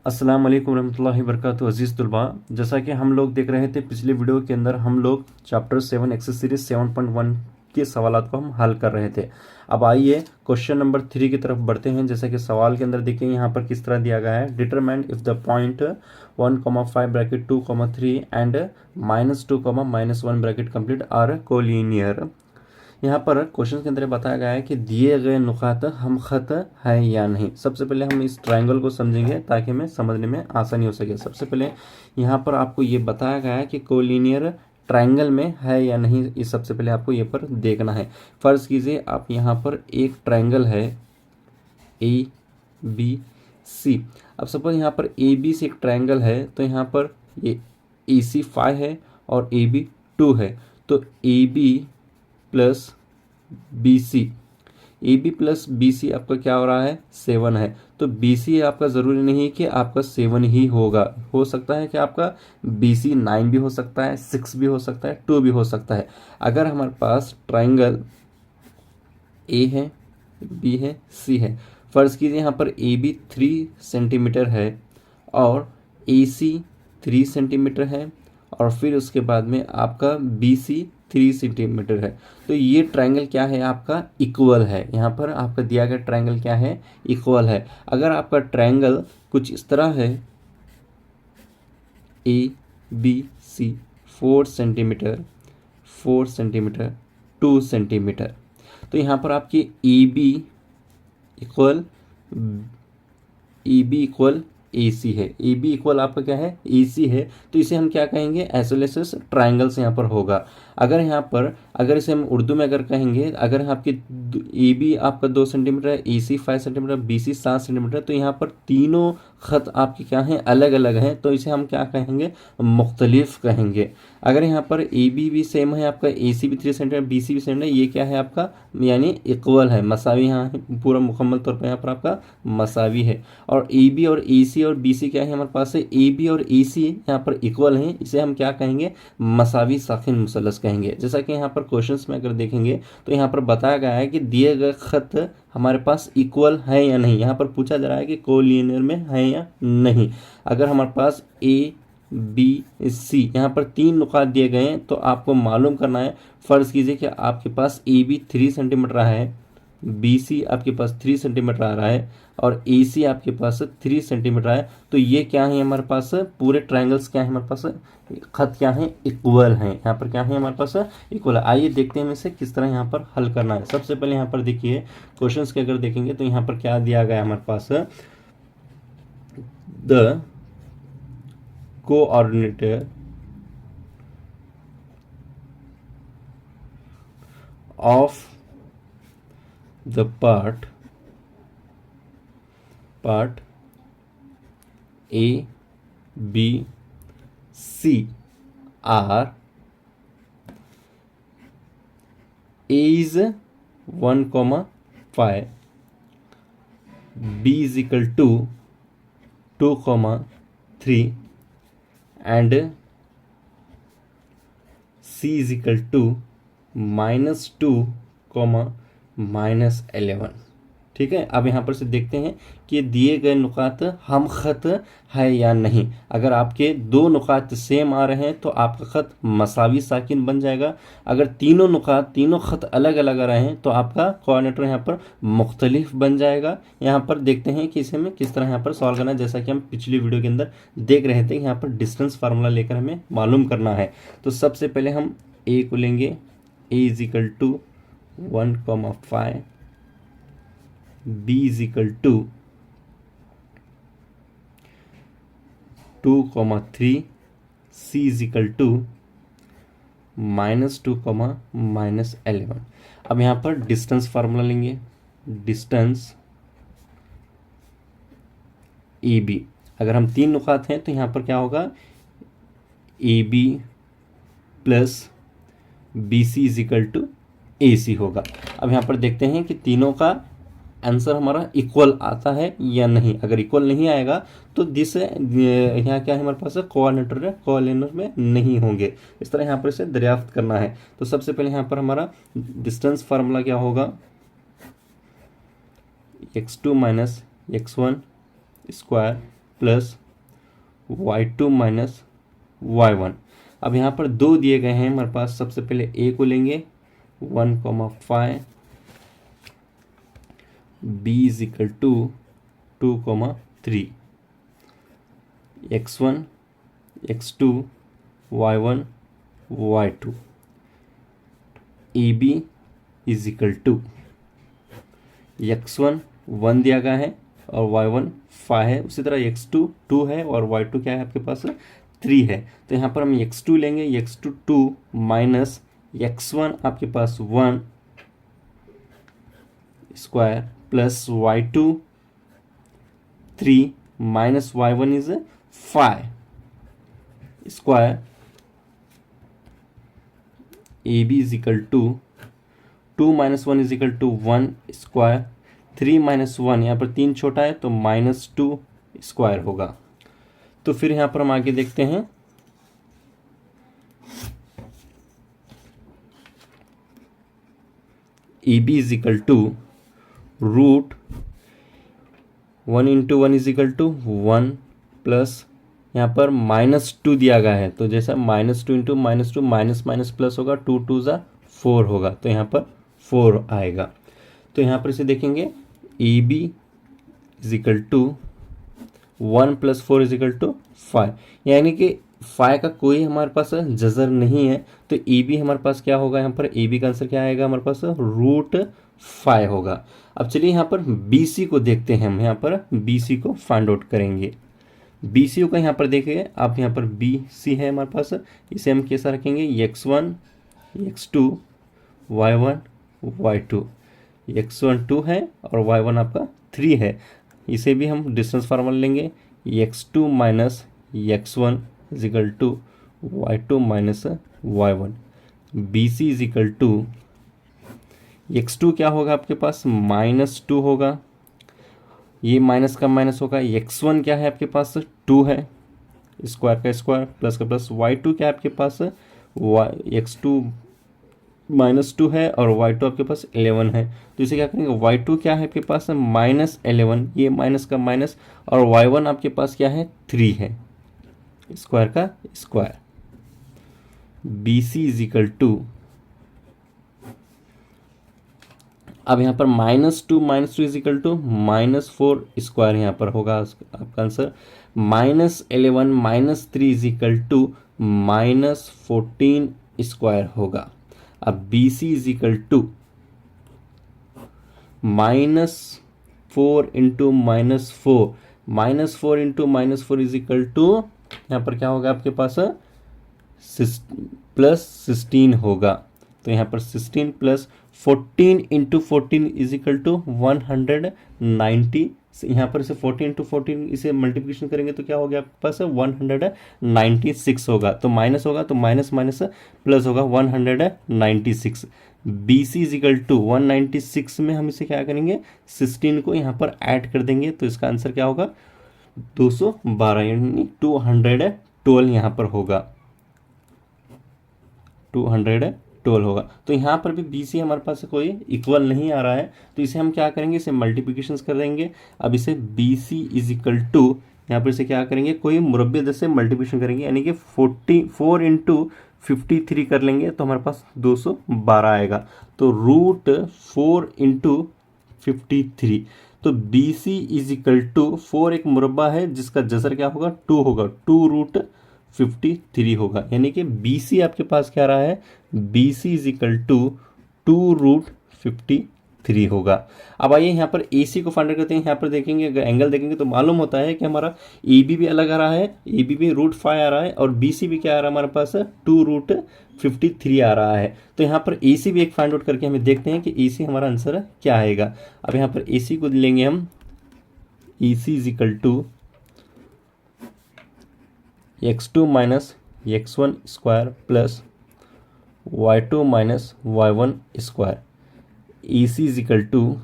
अस्सलाम वालेकुम रहमतुल्लाहि वबरकातुहू। अज़ीज़ तुलबा, जैसा कि हम लोग देख रहे थे पिछले वीडियो के अंदर, हम लोग चैप्टर 7 एक्सरसाइज सीरीज 7.1 के सवालात को हम हल कर रहे थे। अब आइए क्वेश्चन नंबर 3 की तरफ बढ़ते हैं। जैसा कि सवाल के अंदर देखिए यहाँ पर किस तरह दिया गया है। Determine if the point 1,5 bracket 2,3 and -2, -1 bracket complete are collinear. यहाँ पर क्वेश्चन के अंदर बताया गया है कि दिए गए नुकात हम खत है या नहीं। सबसे पहले हम इस ट्रायंगल को समझेंगे ताकि हमें समझने में आसानी हो सके। सबसे पहले यहाँ पर आपको ये बताया गया है कि कोलिनियर ट्रायंगल में है या नहीं, इस सबसे पहले आपको ये पर देखना है। फर्ज कीजिए आप यहाँ पर एक ट्रायंगल है ABC। अब सपोज यहाँ पर AB से एक ट्रायंगल है, तो यहाँ पर ये AC 5 है और AB 2 है। तो AB प्लस बी सी आपका क्या हो रहा है, 7 है। तो BC आपका ज़रूरी नहीं कि आपका 7 ही होगा, हो सकता है कि आपका BC 9 भी हो सकता है, 6 भी हो सकता है, 2 भी हो सकता है। अगर हमारे पास ट्राइंगल A है, B है, C है, फ़र्ज़ कीजिए यहाँ पर AB 3 सेंटीमीटर है और AC 3 सेंटीमीटर है और फिर उसके बाद में आपका BC 3 सेंटीमीटर है। तो ये ट्रायंगल क्या है, आपका इक्वल है। यहाँ पर आपका दिया गया ट्रायंगल क्या है, इक्वल है। अगर आपका ट्रायंगल कुछ इस तरह है, ABC 4 सेंटीमीटर, 4 सेंटीमीटर, 2 सेंटीमीटर, तो यहाँ पर आपकी इक्वल इक्वल AC है। AB इक्वल आपका क्या है, AC है। तो इसे हम क्या कहेंगे, आइसोसेलेस ट्रायंगल से यहाँ पर होगा। अगर इसे हम उर्दू में अगर कहेंगे, अगर आपकी AB आपका 2 सेंटीमीटर है, AC 5 सेंटीमीटर, BC 7 सेंटीमीटर, तो यहाँ पर तीनों ख़त आपके क्या हैं, अलग अलग हैं। तो इसे हम क्या कहेंगे, मुख्तलिफ कहेंगे। अगर यहाँ पर AB भी सेम है, आपका AC भी 3 सेंटीमीटर, BC भी सेंटीमीटर, ये क्या है आपका, यानी इक्वल है, मसावी। यहाँ पूरा मुकम्मल तौर पर यहाँ पर आपका मसावी है। और AB और AC और BC क्या है हमारे पास है, AB और AC यहाँ पर इक्वल हैं, इसे हम क्या कहेंगे, मसावी साकिन मुसल्लस कहेंगे। जैसा कि यहाँ पर क्वेश्चंस में अगर देखेंगे तो यहाँ पर बताया गया है कि दिए गए खत हमारे पास इक्वल है या नहीं। यहाँ पर पूछा जा रहा है कि कोलिनियर में है या नहीं। अगर हमारे पास ABC यहाँ पर 3 नुकात दिए गए हैं, तो आपको मालूम करना है। फ़र्ज़ कीजिए कि आपके पास AB 3 सेंटीमीटर है, BC आपके पास 3 सेंटीमीटर आ रहा है और AC आपके पास 3 सेंटीमीटर है। तो ये क्या है हमारे पास, पूरे ट्रायंगल्स क्या है हमारे पास, खत क्या है, इक्वल हैं। यहाँ पर क्या है हमारे पास, इक्वल है। आइए देखते हैं इसे किस तरह यहाँ पर हल करना है। सबसे पहले यहाँ पर देखिए क्वेश्चंस के अगर देखेंगे तो यहाँ पर क्या दिया गया हमारे पास, the coordinator of the part A, B, C are A is 1,5, B is equal to 2,3 and C is equal to -2, -11। ठीक है। अब यहाँ पर से देखते हैं कि दिए गए नुकात हम खत है या नहीं। अगर आपके 2 नुकात सेम आ रहे हैं तो आपका खत मसावी साकिन बन जाएगा। अगर तीनों खत अलग अलग आ रहे हैं तो आपका कोऑर्डिनेटर यहाँ पर मुख्तलिफ बन जाएगा। यहाँ पर देखते हैं कि इसे हमें किस तरह यहाँ पर सॉल्व करना है। जैसा कि हम पिछली वीडियो के अंदर देख रहे थे, यहाँ पर डिस्टेंस फार्मूला लेकर हमें मालूम करना है। तो सबसे पहले हम A को लेंगे, A is equal to 1,5, B is equal to 2,3, C is equal to -2, -11। अब यहाँ पर डिस्टेंस फार्मूला लेंगे, डिस्टेंस AB। अगर हम 3 नुकात हैं तो यहाँ पर क्या होगा, AB प्लस BC is equal to AC होगा। अब यहाँ पर देखते हैं कि तीनों का आंसर हमारा इक्वल आता है या नहीं। अगर इक्वल नहीं आएगा तो यहाँ क्या है हमारे पास, कोऑर्डिनेटर में नहीं होंगे। इस तरह यहाँ पर इसे दरियाफ्त करना है। तो सबसे पहले यहाँ पर हमारा डिस्टेंस फार्मूला क्या होगा, x2 - x1 square plus y2 minus y1। अब यहाँ पर दो दिए गए हैं हमारे पास, सबसे पहले a को लेंगे 1,5, b is equal to 2,3, x1 x2 y1 y2, ab is equal to x1 1 दिया गया है और y1 5 है, उसी तरह x2 2 है और y2 क्या है आपके पास 3 है। तो यहाँ पर हम x2 लेंगे, x2 2 माइनस x1 आपके पास 1 square plus y2 3 minus y1 is 5 square, ab is equal to 2 minus 1 is equal to 1 square, 3 minus 1 यहाँ पर 3 छोटा है तो -2 स्क्वायर होगा। तो फिर यहाँ पर हम आगे देखते हैं, ab is equal to root 1 into 1 is equal to 1 plus यहाँ पर -2 दिया गया है, तो जैसा -2 इंटू -2 माइनस माइनस प्लस होगा, 2 2 ज़ा 4 होगा, तो यहाँ पर 4 आएगा। तो यहाँ पर इसे देखेंगे A B is equal to 1 plus 4 is equal to 5, यानी कि 5 का कोई हमारे पास जजर नहीं है, तो ए बी हमारे पास क्या होगा, यहाँ पर ए बी का आंसर क्या आएगा हमारे पास √5 होगा। अब चलिए यहाँ पर बी सी को देखते हैं, हम यहाँ पर बी सी को फाइंड आउट करेंगे। बी सी का यहाँ पर देखिए आप, यहाँ पर बी सी है हमारे पास, इसे हम कैसा रखेंगे x1 x2 y1 y2, x1 2 है और y1 आपका 3 है, इसे भी हम डिस्टेंस फार्मूला लेंगे, x2 minus x1 is equal to y2 minus y1, B C is equal to x2 क्या होगा आपके पास -2 होगा, ये माइनस का माइनस होगा, x1 क्या है आपके पास 2 है, स्क्वायर का स्क्वायर प्लस का प्लस, y2 क्या है आपके पास x2 -2 है और y2 आपके पास 11 है, तो इसे क्या करेंगे y2 क्या है आपके पास -11, ये माइनस का माइनस, और y1 आपके पास क्या है 3 है, स्क्वायर का square, B C is equal to, अब यहाँ पर -2 इज इक्वल टू -4 स्क्वायर यहाँ पर होगा आपका answer, -11 -3 is equal to -14 square होगा। अब B C is equal to -4 into -4, -4 into -4 is equal to, यहाँ पर क्या होगा आपके पास +16 होगा, तो यहाँ पर 16 plus 14 into 14 is equal to 190, यहाँ पर इसे 14 इंटू 14 इसे मल्टीप्लिकेशन करेंगे तो क्या हो गया आपके पास 196 होगा, तो माइनस होगा तो माइनस माइनस प्लस होगा 196, B C is equal to 196 में हम इसे क्या करेंगे 16 को यहाँ पर ऐड कर देंगे, तो इसका आंसर क्या होगा 212, यानी 212 यहाँ पर होगा, 212 होगा। तो यहाँ पर भी बी सी हमारे पास कोई इक्वल नहीं आ रहा है, तो इसे हम क्या करेंगे, इसे मल्टीप्लिकेशन कर देंगे। अब इसे B C is equal to, यहाँ पर इसे क्या करेंगे कोई मुरब्बे 10 से मल्टीप्लिकेशन करेंगे, यानी कि 44 इंटू 53 कर लेंगे तो हमारे पास 212 आएगा, तो √4 इंटू 53, तो B C is equal to 4 एक मुरब्बा है जिसका जसर क्या होगा 2 होगा, 2√53 होगा, यानी कि बी सी आपके पास क्या रहा है, B C is equal to 2√53 होगा। अब आइए यहाँ पर ए सी को फाइंड करते हैं, यहाँ पर देखेंगे अगर एंगल देखेंगे तो मालूम होता है कि हमारा ए बी भी अलग आ रहा है, ए बी भी √5 आ रहा है और बी सी भी क्या आ रहा है हमारे पास 2√53 आ रहा है, तो यहाँ पर ए सी भी एक फाइंड आउट करके हमें देखते हैं कि ए सी हमारा आंसर क्या आएगा। अब यहाँ पर ए सी को लेंगे हम, A C is equal to x2 minus x1 square plus y2 minus y1 square, A C is equal to,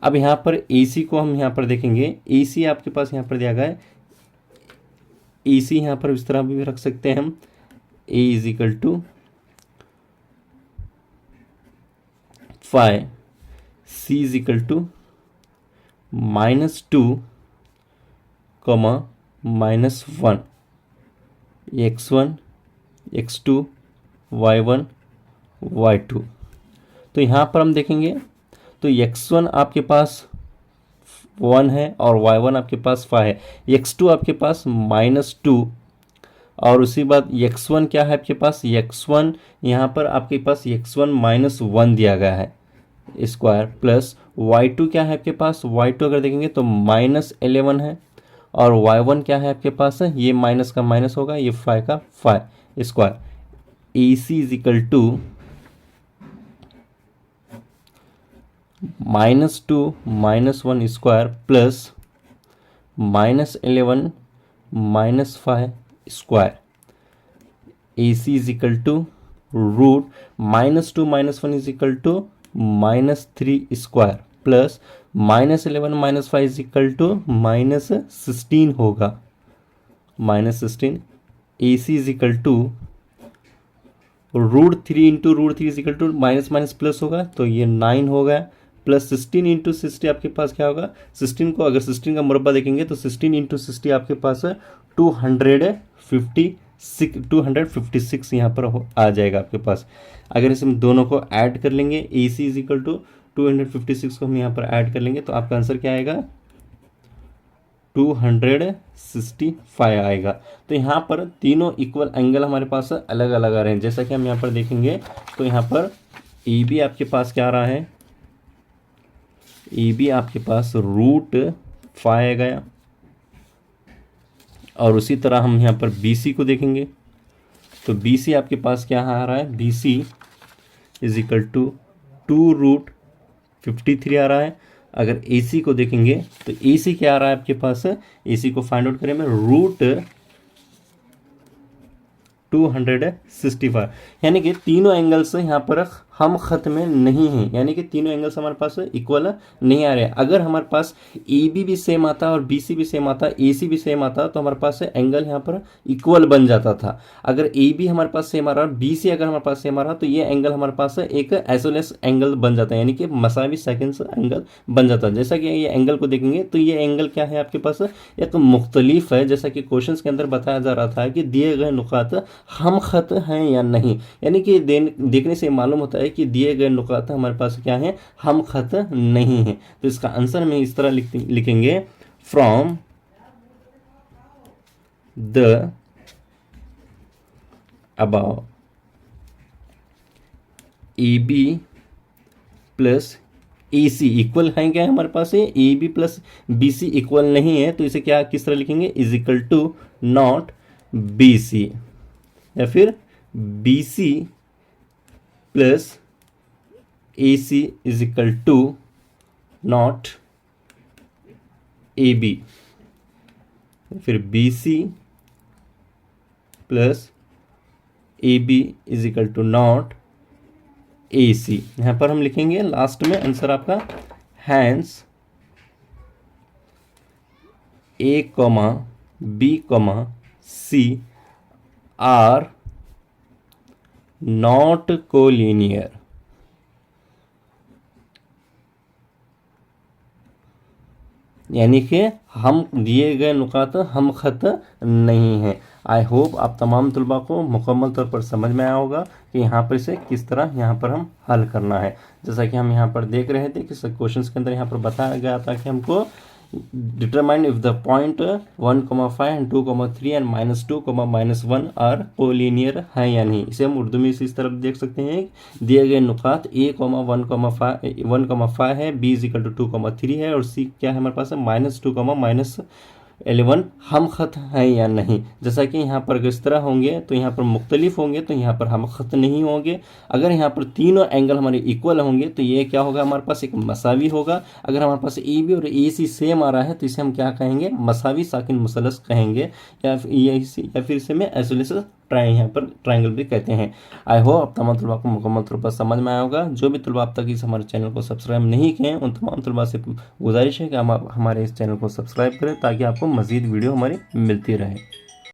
अब यहाँ पर ए सी को हम यहाँ पर देखेंगे, ए सी आपके पास यहाँ पर दिया गया है, ए सी यहाँ पर इस तरह भी रख सकते हैं हम, A is equal to 5, C is equal to -2 comma -1, x1 x2 y1 y2। तो यहाँ पर हम देखेंगे तो x1 आपके पास 1 है और y1 आपके पास 5 है, x2 आपके पास -2 और उसी बाद x1 क्या है आपके पास, x1 यहाँ पर आपके पास x1 -1 दिया गया है स्क्वायर, प्लस y2 क्या है आपके पास, y2 अगर देखेंगे तो -11 है और y1 क्या है आपके पास है, ये माइनस का माइनस होगा, ये 5 का 5 square. AC is equal to -2 -1 square plus -11 -5 square. AC is equal to root -2 -1 is equal to -3 square plus -11 -5 is equal to -16 होगा, -16। AC is equal to √3 into √3 is equal to minus minus plus होगा, तो ये 9 हो गया, plus 16 into 60 आपके पास क्या होगा, 16 को अगर 16 का मुरब्बा देखेंगे तो 16 इंटू 60 आपके पास 256 यहाँ पर आ जाएगा आपके पास। अगर इस हम दोनों को ऐड कर लेंगे, AC इज इक्वल टू 256 को हम यहाँ पर ऐड कर लेंगे तो आपका आंसर क्या आएगा, 265 आएगा। तो यहाँ पर तीनों इक्वल एंगल हमारे पास अलग अलग आ रहे हैं। जैसा कि हम यहाँ पर देखेंगे तो यहाँ पर AB आपके पास क्या आ रहा है, AB आपके पास √5 आ गया और उसी तरह हम यहाँ पर BC को देखेंगे तो BC आपके पास क्या आ रहा है, BC इज इक्वल टू 2√53 आ रहा है। अगर AC को देखेंगे तो AC क्या आ रहा है आपके पास, AC को फाइंड आउट करें मैं √265, यानी कि तीनों एंगल्स यहाँ पर हम खत में नहीं हैं, यानी कि तीनों एंगल्स हमारे पास इक्वल नहीं आ रहे हैं। अगर हमारे पास AB भी सेम आता और BC भी सेम आता, AC भी सेम आता तो हमारे पास एंगल यहाँ पर इक्वल बन जाता था। अगर AB हमारे पास सेम आ रहा और BC अगर हमारे पास सेम आ रहा तो ये एंगल हमारे पास एक आइसोलेस एंगल बन जाता है, यानी कि मसावी सेकंड एंगल बन जाता है। जैसा कि ये एंगल को देखेंगे तो ये एंगल क्या है आपके पास, एक मुख्तलिफ है, जैसा कि क्वेश्चन के अंदर बताया जा रहा था कि दिए गए नुकात हम खत हैं या नहीं, यानी कि देखने से मालूम होता है कि दिए गए नुकात हमारे पास क्या है, हम खत नहीं है। तो इसका आंसर में इस तरह लिखेंगे, from the above AB plus AC equal है, क्या है हमारे पास है, AB प्लस BC इक्वल नहीं है, तो इसे क्या किस तरह लिखेंगे, is equal to not BC, या फिर BC plus AC is equal to not AB, फिर BC plus AB is equal to not AC। यहाँ पर हम लिखेंगे लास्ट में आंसर आपका, hence A, B, C are not collinear. यानी कि हम दिए गए नुकात हम खत नहीं हैं। आई होप आप तमाम तलबा को मुकम्मल तौर पर समझ में आया होगा कि यहाँ पर इसे किस तरह यहाँ पर हम हल करना है। जैसा कि हम यहाँ पर देख रहे थे कि क्वेश्चन के अंदर यहाँ पर बताया गया था कि हमको determine if the point 1,5 and 2,3 and -2, -1 are collinear है या नहीं। इसे हम उर्दू में इस तरफ देख सकते हैं, दिए गए नुकात A, 1,5 है, B इज इक्वल टू 2,3 है और C क्या है हमारे पास है, -2, -11 हम खत हैं या नहीं। जैसा कि यहाँ पर इस तरह होंगे तो यहाँ पर मुख्तलिफ होंगे तो यहाँ पर हम खत नहीं होंगे। अगर यहाँ पर तीनों एंगल हमारे इक्वल होंगे तो ये क्या होगा, हमारे पास एक मसावी होगा। अगर हमारे पास AB और AC सेम आ रहा है तो इसे हम क्या कहेंगे, मसावी साकिन मुसलस कहेंगे, या फिर इसे में आइसोलेशन यहाँ पर ट्रायंगल भी कहते हैं। आई होप आप तमाम तलबा को मुकम्मल तौर पर समझ में आया होगा। जो भी तलबा अब तक इस हमारे चैनल को सब्सक्राइब नहीं किए उन तमाम तलबा से गुजारिश है कि हम हमारे इस चैनल को सब्सक्राइब करें ताकि आपको मज़ीद वीडियो हमारी मिलती रहे।